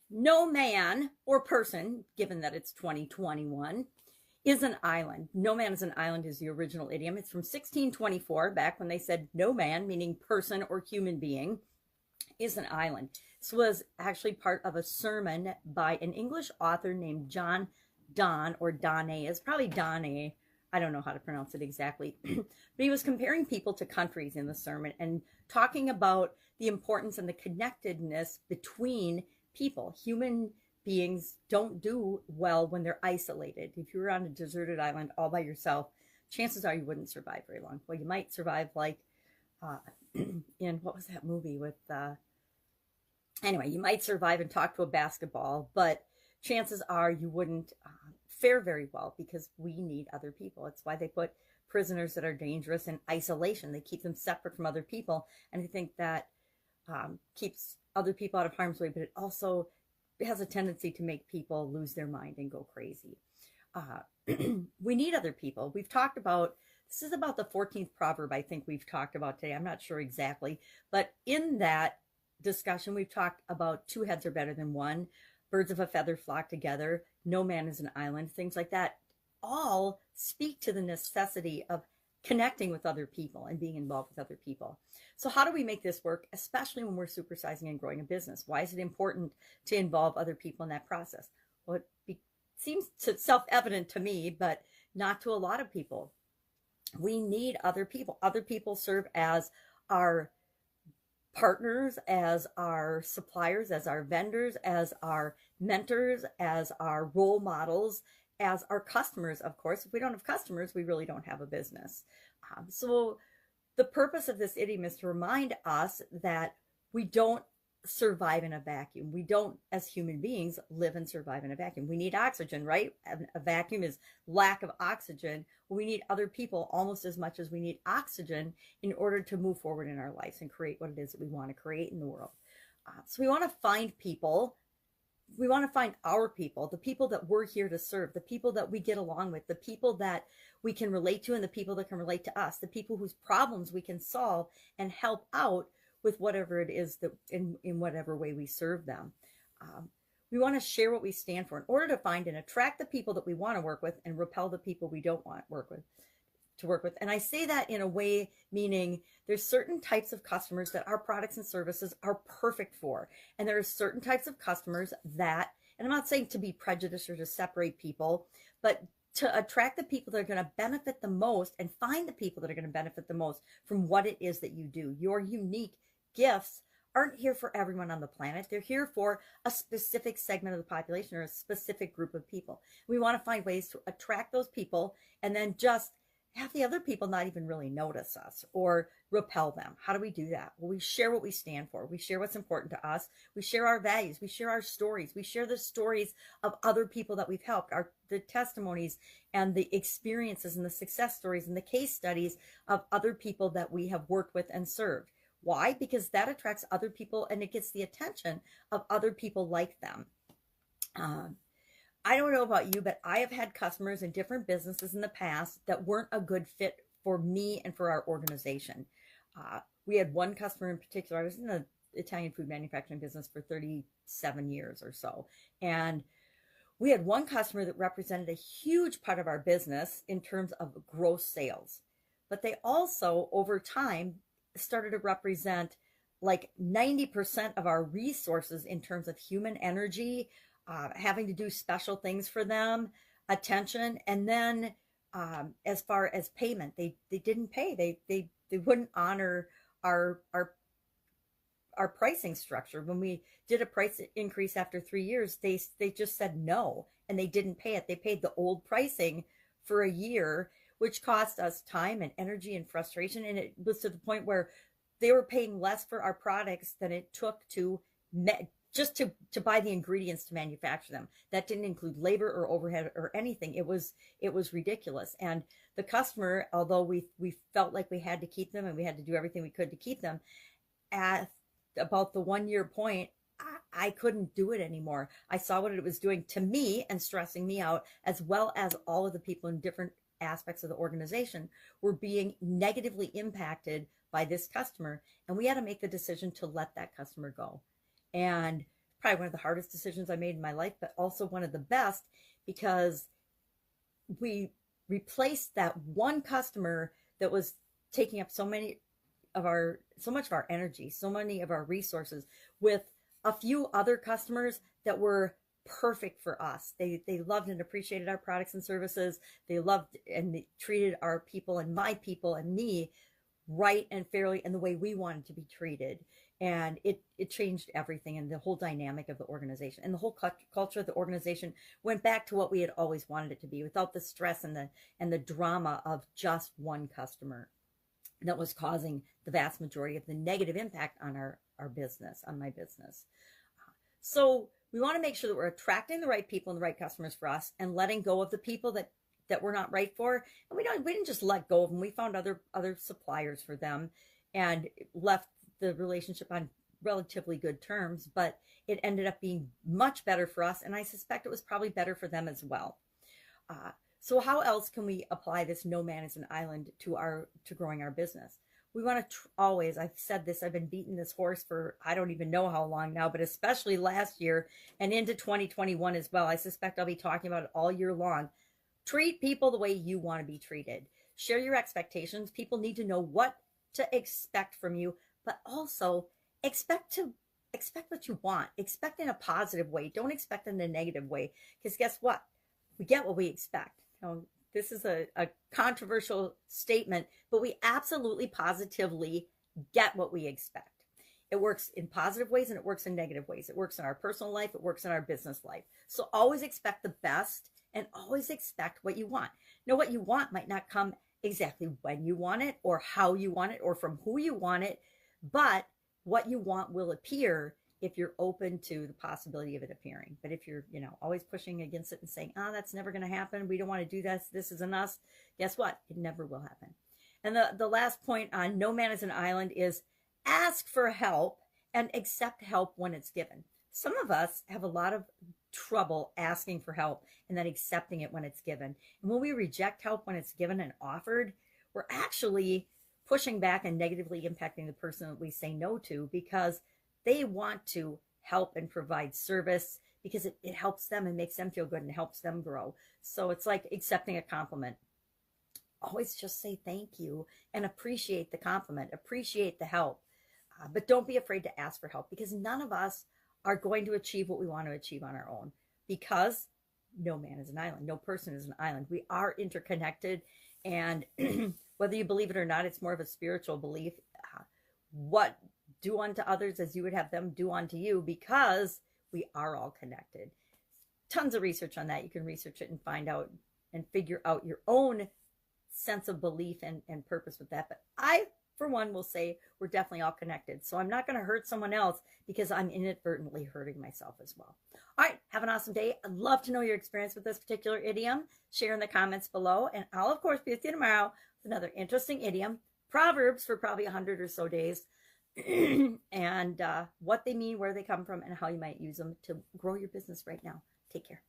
No man or person, given that it's 2021, is an island. No man is an island is the original idiom. It's from 1624, back when they said no man, meaning person or human being, is an island. This was actually part of a sermon by an English author named John Donne, or Donne. It's probably Donne. I don't know how to pronounce it exactly. But he was comparing people to countries in the sermon and talking about the importance and the connectedness between people. Human beings don't do well when they're isolated. If you were on a deserted island all by yourself, chances are you wouldn't survive very long. Well, you might survive like in what was that movie with anyway, you might survive and talk to a basketball, but chances are you wouldn't fare very well, because we need other people. It's why they put prisoners that are dangerous in isolation. They keep them separate from other people, and I think that keeps other people out of harm's way, but it also has a tendency to make people lose their mind and go crazy. We need other people. We've talked about, this is about the 14th proverb I think we've talked about today. I'm not sure exactly, but in that discussion, we've talked about two heads are better than one, birds of a feather flock together, no man is an island, things like that, all speak to the necessity of connecting with other people and being involved with other people. So how do we make this work, especially when we're supersizing and growing a business? Why is it important to involve other people in that process? Well, it seems self-evident to me, but not to a lot of people. We need other people. Other people serve as our partners, as our suppliers, as our vendors, as our mentors, as our role models, as our customers. Of course, if we don't have customers, we really don't have a business. So the purpose of this idiom is to remind us that we don't survive in a vacuum. We don't, as human beings, live and survive in a vacuum. We need oxygen, right? A vacuum is lack of oxygen. We need other people almost as much as we need oxygen in order to move forward in our lives and create what it is that we want to create in the world. So we want to find people. We want to find our people, the people that we're here to serve, the people that we get along with, the people that we can relate to, and the people that can relate to us, the people whose problems we can solve and help out with whatever it is that in whatever way we serve them. We want to share what we stand for in order to find and attract the people that we want to work with and repel the people we don't want to work with. And I say that in a way, meaning there's certain types of customers that our products and services are perfect for. And there are certain types of customers that, and I'm not saying to be prejudiced or to separate people, but to attract the people that are going to benefit the most and find the people that are going to benefit the most from what it is that you do. Your unique gifts aren't here for everyone on the planet. They're here for a specific segment of the population or a specific group of people. We want to find ways to attract those people and then just have the other people not even really notice us or repel them. How do we do that? Well, we share what we stand for. We share what's important to us. We share our values. We share our stories. We share the stories of other people that we've helped, the testimonies and the experiences and the success stories and the case studies of other people that we have worked with and served. Why? Because that attracts other people and it gets the attention of other people like them. I don't know about you, but I have had customers in different businesses in the past that weren't a good fit for me and for our organization. We had one customer in particular. I was in the Italian food manufacturing business for 37 years or so. And we had one customer that represented a huge part of our business in terms of gross sales. But they also, over time, started to represent like 90% of our resources in terms of human energy, having to do special things for them, attention, and then as far as payment, they didn't pay. They wouldn't honor our pricing structure. When we did a price increase after 3 years, they just said no, and they didn't pay it. They paid the old pricing for a year, which cost us time and energy and frustration. And it was to the point where they were paying less for our products than it took to just to buy the ingredients to manufacture them. That didn't include labor or overhead or anything. It was ridiculous. And the customer, although we felt like we had to keep them and we had to do everything we could to keep them, at about the 1 year point, I couldn't do it anymore. I saw what it was doing to me and stressing me out, as well as all of the people in different aspects of the organization were being negatively impacted by this customer. And we had to make the decision to let that customer go. And probably one of the hardest decisions I made in my life, but also one of the best, because we replaced that one customer that was taking up so much of our energy, so many of our resources, with a few other customers that were perfect for us. They loved and appreciated our products and services. They loved and they treated our people and my people and me right and fairly and the way we wanted to be treated. And it changed everything, and the whole dynamic of the organization and the whole culture of the organization went back to what we had always wanted it to be, without the stress and the drama of just one customer that was causing the vast majority of the negative impact on our business, on my business. So we want to make sure that we're attracting the right people and the right customers for us, and letting go of the people that we're not right for. And we didn't just let go of them. We found other suppliers for them and left the relationship on relatively good terms, but it ended up being much better for us. And I suspect it was probably better for them as well. So how else can we apply this no man is an island to growing our business? We want to always, I've said this, I've been beating this horse for I don't even know how long now, but especially last year and into 2021 as well. I suspect I'll be talking about it all year long. Treat people the way you want to be treated. Share your expectations. People need to know what to expect from you, but also expect what you want. Expect in a positive way. Don't expect in a negative way, because guess what? We get what we expect. This is a controversial statement, but we absolutely positively get what we expect. It works in positive ways and it works in negative ways. It works in our personal life. It works in our business life. So always expect the best and always expect what you want. Now, what you want might not come exactly when you want it or how you want it or from who you want it, but what you want will appear if you're open to the possibility of it appearing. But if you're, always pushing against it and saying, that's never going to happen, we don't want to do this, this isn't us, guess what? It never will happen. And the last point on no man is an island is ask for help and accept help when it's given. Some of us have a lot of trouble asking for help and then accepting it when it's given. And when we reject help when it's given and offered, we're actually pushing back and negatively impacting the person that we say no to, because they want to help and provide service because it helps them and makes them feel good and helps them grow. So it's like accepting a compliment. Always just say thank you and appreciate the compliment, appreciate the help. But don't be afraid to ask for help, because none of us are going to achieve what we want to achieve on our own, because no man is an island. No person is an island. We are interconnected. And whether you believe it or not, it's more of a spiritual belief. What do unto others as you would have them do unto you, because we are all connected. Tons of research on that. You can research it and find out and figure out your own sense of belief and purpose with that. But I, for one, will say we're definitely all connected. So I'm not going to hurt someone else because I'm inadvertently hurting myself as well. All right, have an awesome day. I'd love to know your experience with this particular idiom. Share in the comments below. And I'll, of course, be with you tomorrow with another interesting idiom. Proverbs for probably 100 or so days. And what they mean, where they come from, and how you might use them to grow your business right now. Take care.